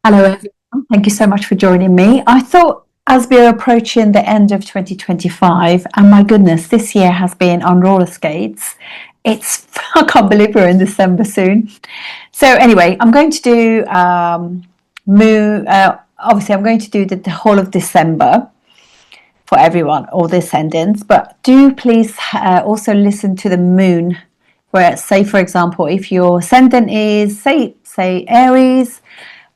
Hello, everyone. Thank you so much for joining me. I thought as we're approaching the end of 2025, and my goodness, this year has been on roller skates. I can't believe we're in December soon. So, anyway, I'm going to do obviously, I'm going to do the whole of December for everyone, all the ascendants, but do please also listen to the moon. Where, say, for example, if your ascendant is, say Aries,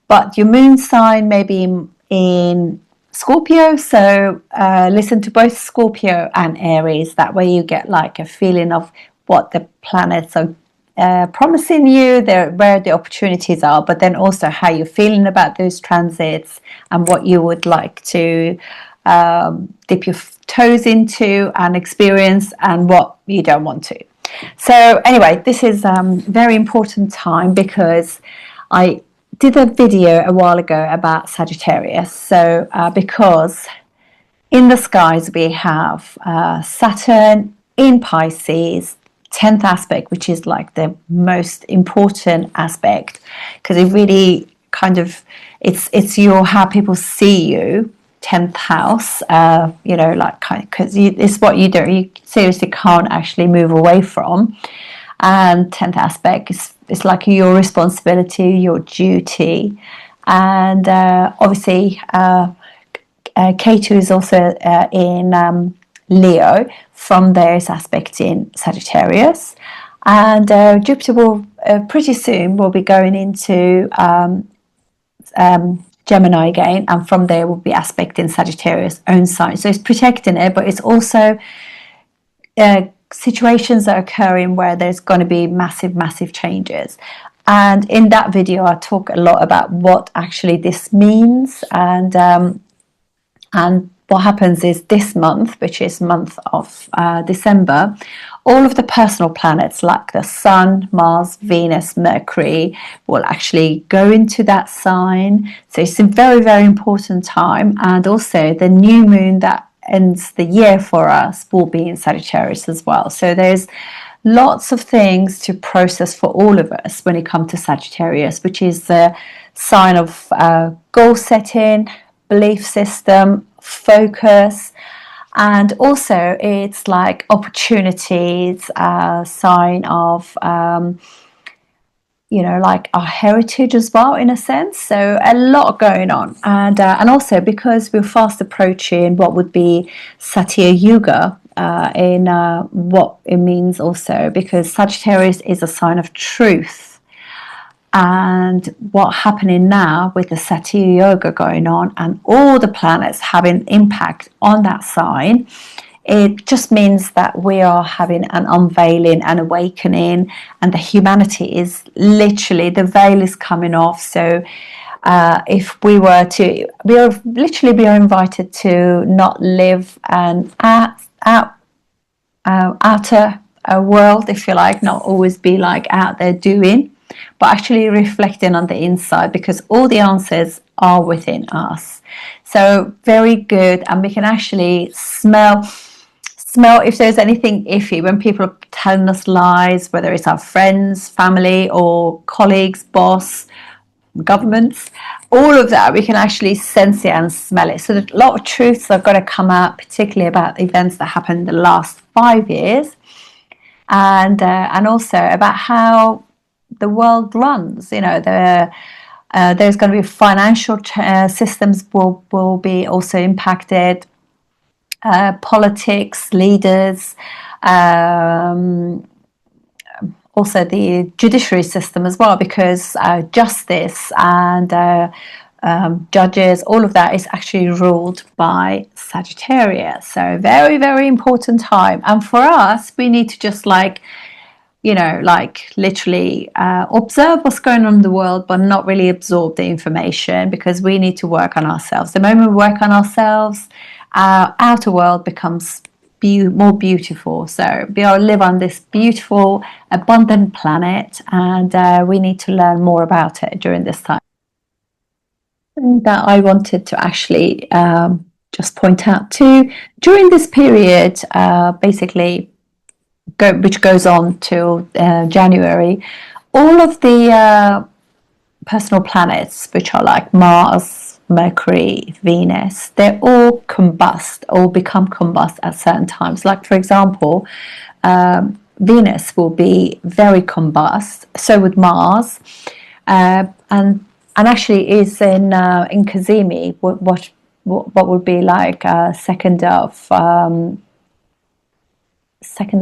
but your moon sign may be in Scorpio, so listen to both Scorpio and Aries. That way you get like a feeling of what the planets are promising you, where the opportunities are, but then also how you're feeling about those transits and what you would like to dip your toes into and experience, and what you don't want to. So anyway, this is very important time because I did a video a while ago about Sagittarius. So because in the skies we have Saturn in Pisces, 10th aspect, which is like the most important aspect because it really kind of it's your how people see you. 10th house, like because it's what you do, you seriously can't actually move away from. And 10th aspect is it's like your responsibility, your duty. And obviously K2 is also in Leo, from there is aspect in Sagittarius. And Jupiter will pretty soon will be going into Gemini again, and from there will be aspect in Sagittarius own sign. So it's protecting it, but it's also situations are occurring where there's going to be massive changes. And in that video I talk a lot about what actually this means, and what happens is this month, which is month of December, all of the personal planets like the Sun, Mars, Venus, Mercury will actually go into that sign. So it's a very important time. And also the new moon that ends the year for us will be in Sagittarius as well. So there's lots of things to process for all of us when it comes to Sagittarius, which is the sign of goal setting, belief system, focus, and also it's like opportunities, sign of like our heritage as well, in a sense. So a lot going on, and also because we're fast approaching what would be Satya Yuga, in what it means also, because Sagittarius is a sign of truth. And what's happening now with the Satya Yoga going on and all the planets having impact on that sign, it just means that we are having an unveiling and awakening, and the humanity is literally, the veil is coming off. So if we were to, we are literally be invited to not live an outer world, if you like, not always be like out there doing, but actually reflecting on the inside, because all the answers are within us. So very good, and we can actually smell if there's anything iffy when people are telling us lies, whether it's our friends, family, or colleagues, boss, governments, all of that, we can actually sense it and smell it. So a lot of truths are going to come out, particularly about events that happened in the last 5 years, and also about how the world runs. There's going to be financial systems will be also impacted, politics, leaders, also the judiciary system as well, because justice and judges, all of that is actually ruled by Sagittarius. So very important time. And for us, we need to just literally observe what's going on in the world, but not really absorb the information, because we need to work on ourselves. The moment we work on ourselves, our outer world becomes more beautiful. So we all live on this beautiful, abundant planet, and we need to learn more about it during this time. And that I wanted to actually just point out too, during this period, basically, which goes on till January, all of the personal planets, which are like Mars, Mercury, Venus, they all combust or become combust at certain times. Like, for example, Venus will be very combust, so would Mars, and actually is in Kazemi, what would be like 2nd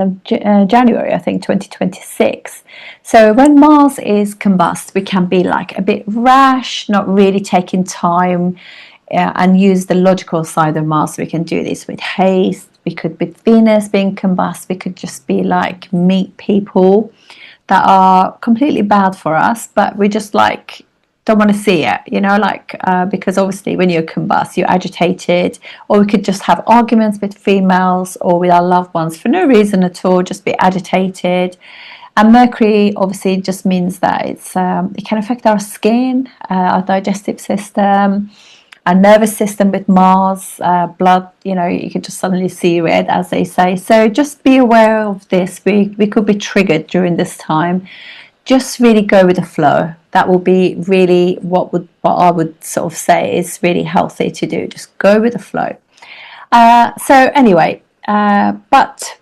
of January, I think, 2026. So when Mars is combust, we can be like a bit rash, not really taking time, and use the logical side of Mars. We can do this with haste. We could, with Venus being combust, we could just be like meet people that are completely bad for us, but we just like don't want to see it, you know, like because obviously when you're combust, you're agitated, or we could just have arguments with females or with our loved ones for no reason at all, just be agitated. And Mercury obviously just means that it can affect our skin, our digestive system, our nervous system. With Mars, blood, you know, you could just suddenly see red, as they say. So just be aware of this. We could be triggered during this time. Just really go with the flow. That will be really what I would sort of say is really healthy to do. Just go with the flow. So anyway, but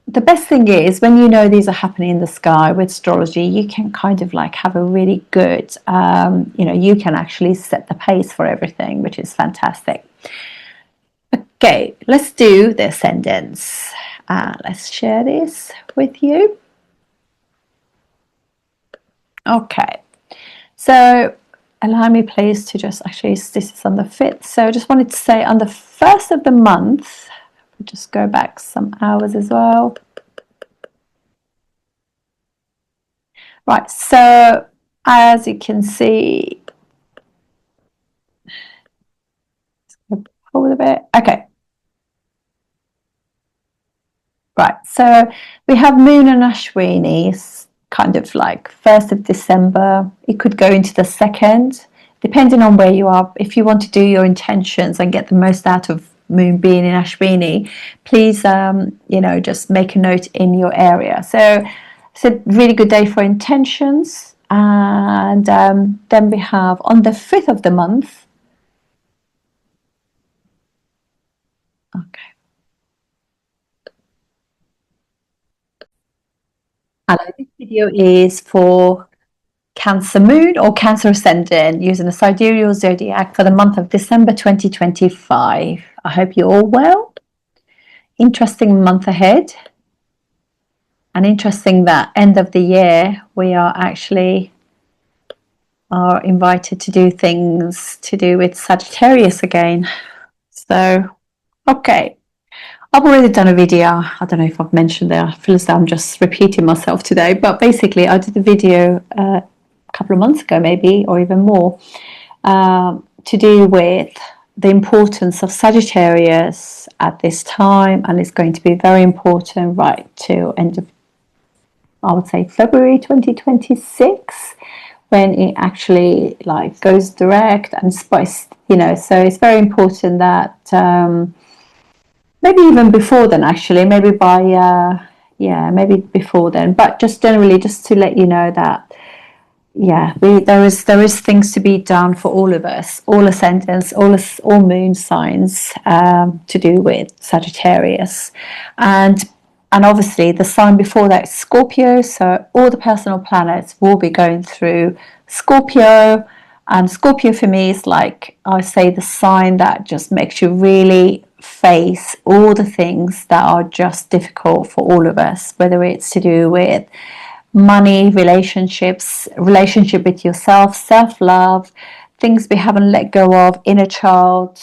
the best thing is when you know these are happening in the sky with astrology, you can kind of like have a really good, you know, you can actually set the pace for everything, which is fantastic. Okay, let's do the ascendants. Let's share this with you. Okay, so allow me please to just actually, this is on the 5th, so I just wanted to say on the 1st of the month, just go back some hours as well. Right, so as you can see, hold a bit. Okay, right, so we have Moon and Ashwini kind of like 1st of December. It could go into the 2nd, depending on where you are. If you want to do your intentions and get the most out of Moon being in Ashwini, please, you know, just make a note in your area. So it's a really good day for intentions. And then we have on the 5th of the month. Okay. Hello, this video is for Cancer Moon or Cancer Ascendant using the sidereal zodiac for the month of December 2025. I hope you're all well. Interesting month ahead. And interesting that end of the year we are actually invited to do things to do with Sagittarius again. So, okay. I've already done a video. I don't know if I've mentioned that. I feel as though I'm just repeating myself today. But basically, I did a video a couple of months ago, maybe, or even more, to do with the importance of Sagittarius at this time. And it's going to be very important right to end of, I would say, February 2026, when it actually like goes direct and spiced, you know. So it's very important that maybe even before then, actually, maybe by maybe before then, but just generally, just to let you know that there is things to be done for all of us, all ascendants, all moon signs, to do with Sagittarius, and obviously the sign before that is Scorpio. So all the personal planets will be going through Scorpio. And Scorpio for me is like, I say, the sign that just makes you really face all the things that are just difficult for all of us, whether it's to do with money, relationship with yourself, self-love, things we haven't let go of, inner child,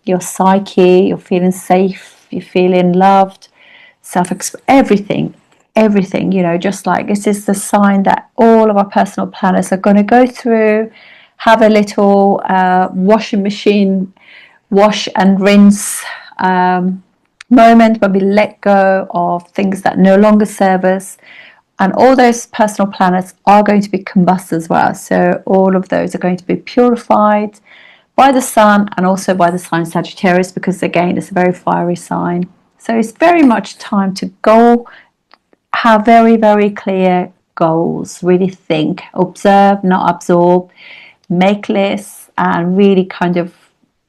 your psyche, you're feeling safe, you're feeling loved, everything, you know, just like this is the sign that all of our personal planets are going to go through, have a little washing machine wash and rinse moment where we let go of things that no longer serve us. And all those personal planets are going to be combust as well. So all of those are going to be purified by the sun and also by the sign Sagittarius, because again, it's a very fiery sign. So it's very much time to go have very, very clear goals. Really think, observe, not absorb, make lists, and really kind of,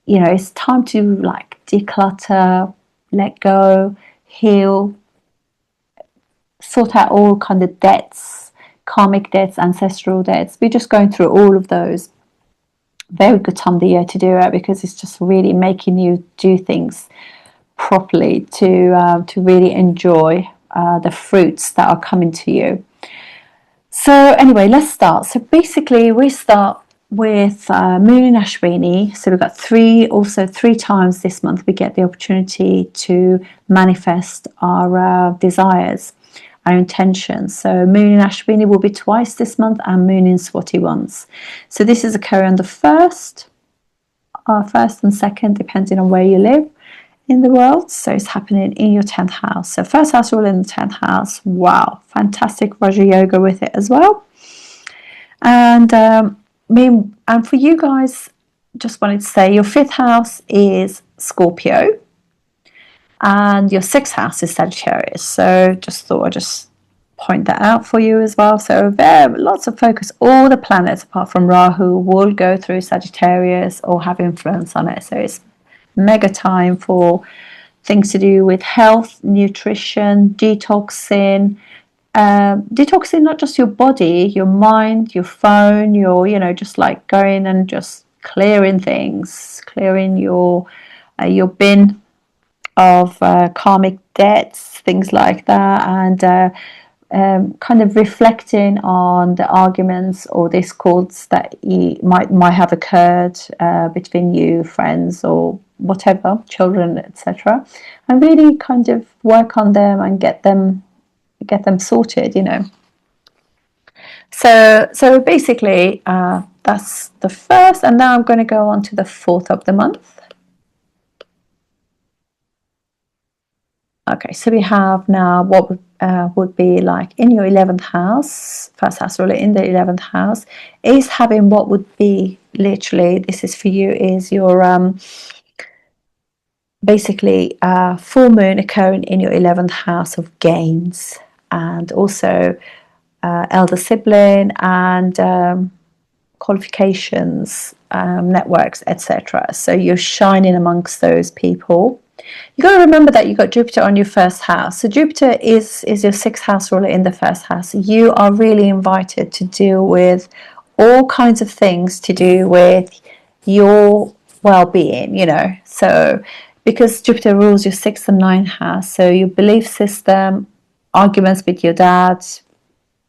it's time to like declutter, let go, heal, sort out all kind of debts, karmic debts, ancestral debts. We're just going through all of those. Very good time of the year to do it, because it's just really making you do things properly to really enjoy the fruits that are coming to you. So anyway, let's start. So basically we start with Moon in Ashwini. So we've got three times this month we get the opportunity to manifest our desires, our intentions. So Moon in Ashwini will be twice this month, and Moon in Swati once. So this is occurring on the first and 2nd, depending on where you live in the world. So it's happening in your 10th house. So first house rule in the 10th house. Wow, fantastic Raja Yoga with it as well. And for you guys, just wanted to say your 5th house is Scorpio, and your 6th house is Sagittarius. So just thought I'd just point that out for you as well. So there, lots of focus. All the planets apart from Rahu will go through Sagittarius or have influence on it. So it's mega time for things to do with health, nutrition, detoxing. Detoxing not just your body, your mind, your phone, your just like going and just clearing things, clearing your bin of karmic debts, things like that, and kind of reflecting on the arguments or discords that might have occurred between you, friends, or whatever, children, etc., and really kind of work on them and get them sorted, So basically that's the first, and now I'm going to go on to the 4th of the month. Okay, so we have now what would be like in your 11th house, first house ruler in the 11th house, is having what would be literally, this is for you, is your basically full moon occurring in your 11th house of gains, and also elder sibling and qualifications, networks, etc. So you're shining amongst those people. You got to remember that you got Jupiter on your 1st house. So Jupiter is your 6th house ruler in the 1st house. You are really invited to deal with all kinds of things to do with your well-being, So because Jupiter rules your 6th and 9th house, so your belief system, arguments with your dad,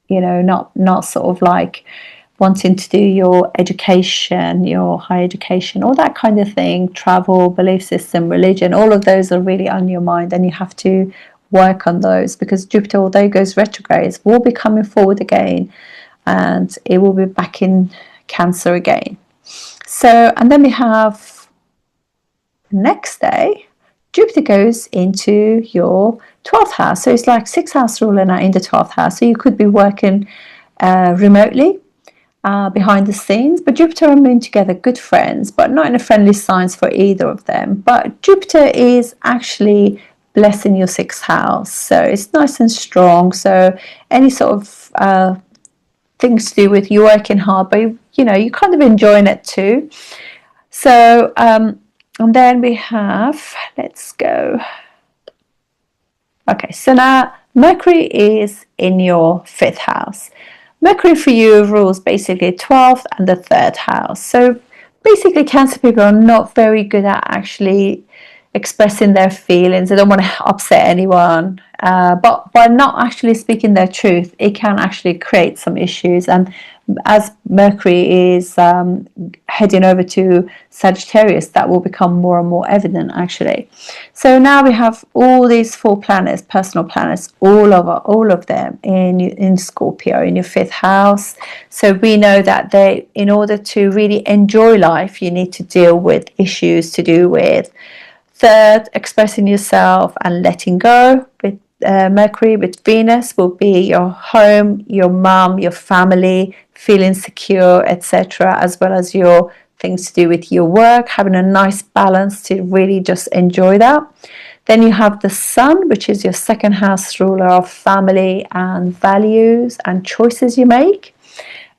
not sort of like wanting to do your education, your higher education, all that kind of thing, travel, belief system, religion, all of those are really on your mind, and you have to work on those, because Jupiter, although it goes retrograde, will be coming forward again, and it will be back in Cancer again. So, and then we have next day, Jupiter goes into your 12th house. So it's like 6th house ruler now in the 12th house. So you could be working remotely, behind the scenes, but Jupiter and Moon together, good friends, but not in a friendly signs for either of them. But Jupiter is actually blessing your 6th house, so it's nice and strong. So any sort of things to do with you working hard, but you're kind of enjoying it too. So and then we have, let's go. Okay, so now Mercury is in your 5th house. Mercury for you rules basically 12th and the 3rd house. So basically Cancer people are not very good at actually expressing their feelings. They don't want to upset anyone. But by not actually speaking their truth, it can actually create some issues. And as Mercury is heading over to Sagittarius, that will become more and more evident actually. So now we have all these 4 planets, personal planets, all of them in Scorpio, in your 5th house. So we know that in order to really enjoy life, you need to deal with issues to do with 3rd, expressing yourself and letting go. With Mercury, with Venus, will be your home, your mum, your family, feeling secure, etc., as well as your things to do with your work, having a nice balance to really just enjoy that. Then you have the Sun, which is your second house ruler of family and values and choices you make.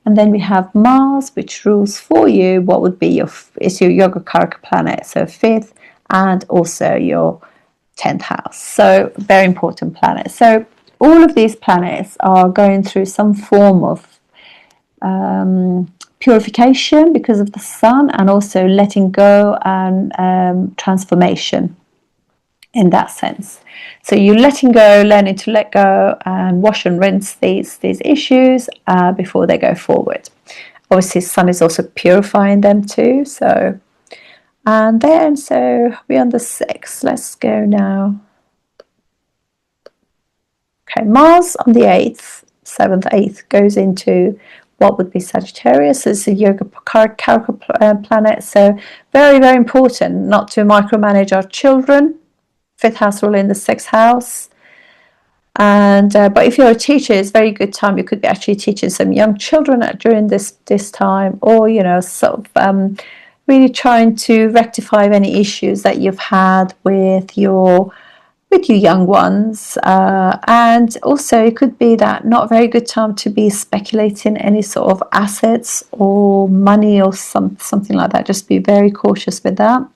And then we have Mars, which rules for you what would be it's your Yoga Karaka planet, so 5th, and also your 10th house. So very important planet. So all of these planets are going through some form of purification because of the Sun, and also letting go and transformation in that sense. So you're letting go, learning to let go and wash and rinse these issues before they go forward. Obviously, Sun is also purifying them too. So, and then, so we're on the 6th. Let's go now. Okay, Mars on the 8th, 7th, 8th goes into what would be Sagittarius. It's a Yoga Karaka planet. So very, very important not to micromanage our children. 5th house ruler in the 6th house. And but if you're a teacher, it's a very good time. You could be actually teaching some young children during this time, or sort of really trying to rectify any issues that you've had with your young ones. And also it could be that not very good time to be speculating any sort of assets or money or something like that. Just be very cautious with that.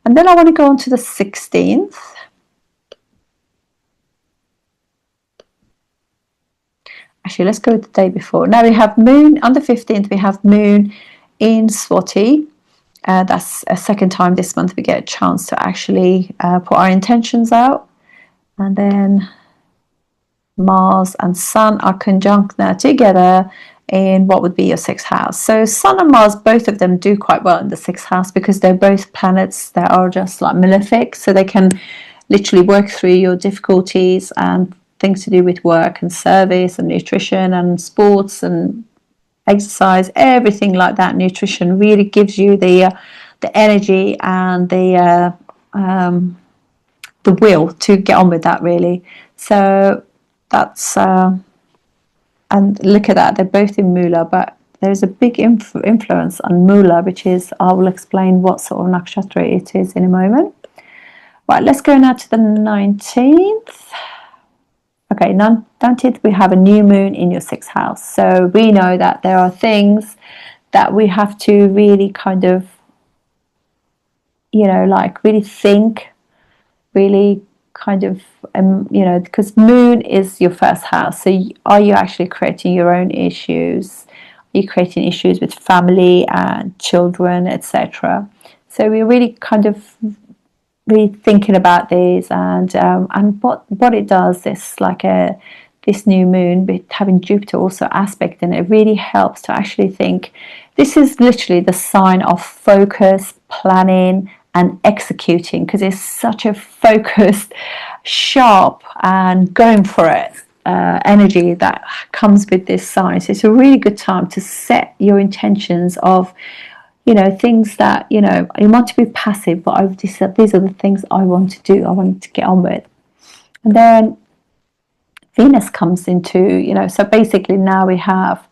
And then I want to go on to the 16th. Actually, let's go with the day before. Now we have Moon on the 15th. We have Moon in Swati. That's a second time this month we get a chance to actually put our intentions out. And then Mars and Sun are conjunct now together in what would be your 6th house. So Sun and Mars, both of them do quite well in the 6th house because they're both planets that are just like malefic. So they can literally work through your difficulties and things to do with work and service and nutrition and sports and exercise, everything like that. Nutrition really gives you the energy and the will to get on with that, really. So that's and look at that, they're both in Mula, but there's a big influence on Mula, which is, I will explain what sort of nakshatra it is in a moment. Right, let's go now to the 19th. Okay, 19th, we have a new moon in your 6th house. So we know that there are things that we have to really kind of, like really think, really kind of, because Moon is your 1st house. So are you actually creating your own issues? Are you creating issues with family and children, etc.? So we're really kind of really thinking about these, and what it does, this new moon with having Jupiter also aspect in it, really helps to actually think. This is literally the sign of focus, planning and executing, because it's such a focused, sharp and going for it energy that comes with this sign. So it's a really good time to set your intentions of things that you want to be passive, but these are the things I want to do, I want to get on with. And then Venus comes into, so basically now we have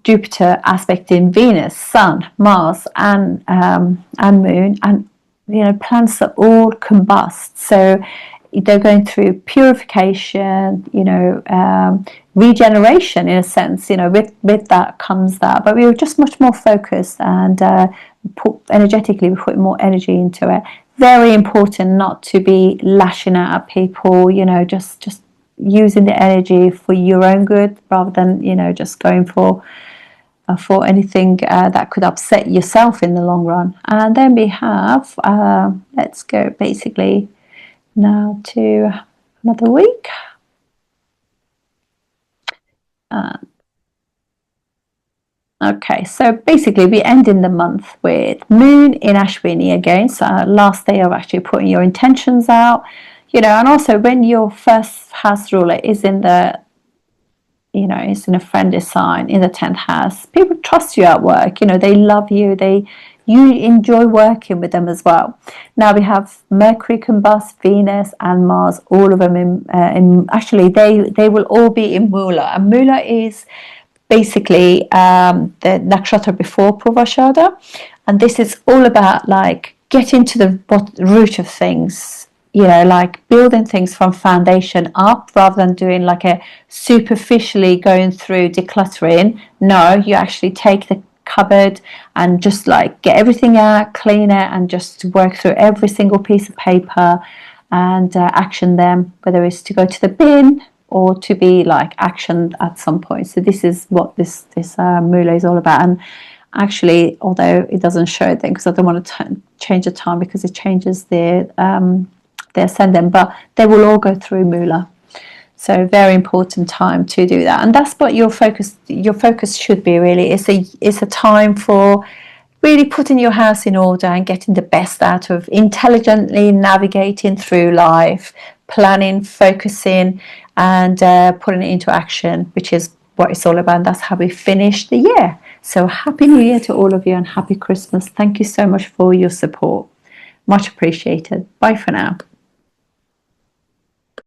Jupiter aspecting Venus, Sun, Mars, and Moon, and planets are all combust. So they're going through purification, regeneration in a sense. With that comes that, but we were just much more focused and energetically we put more energy into it. Very important not to be lashing out at people. Just using the energy for your own good rather than just going for anything that could upset yourself in the long run. And then we have let's go basically now to another week. Okay, so basically we end in the month with Moon in Ashwini again, so last day of actually putting your intentions out, and also when your 1st house ruler is in the it's in a friendly sign in the 10th house, people trust you at work, they love you, you enjoy working with them as well. Now we have Mercury combust, Venus and Mars, all of them in actually they will all be in Mula, and Mula is basically the nakshatra before Purvashada, and this is all about like getting to the root of things, you know, like building things from foundation up rather than doing like a superficially going through decluttering. No, you actually take the cupboard and just like get everything out, clean it, and just work through every single piece of paper and action them, whether it's to go to the bin or to be like actioned at some point. So this is what this Mula is all about. And actually, although it doesn't show it then, because I don't want to change the time because it changes the ascendant, but they will all go through Mula. So very important time to do that, and that's what your focus should be really. It's a time for really putting your house in order and getting the best out of intelligently navigating through life, planning, focusing, and putting it into action, which is what it's all about. And that's how we finish the year. So happy New Year to all of you and happy Christmas. Thank you so much for your support. Much appreciated. Bye for now.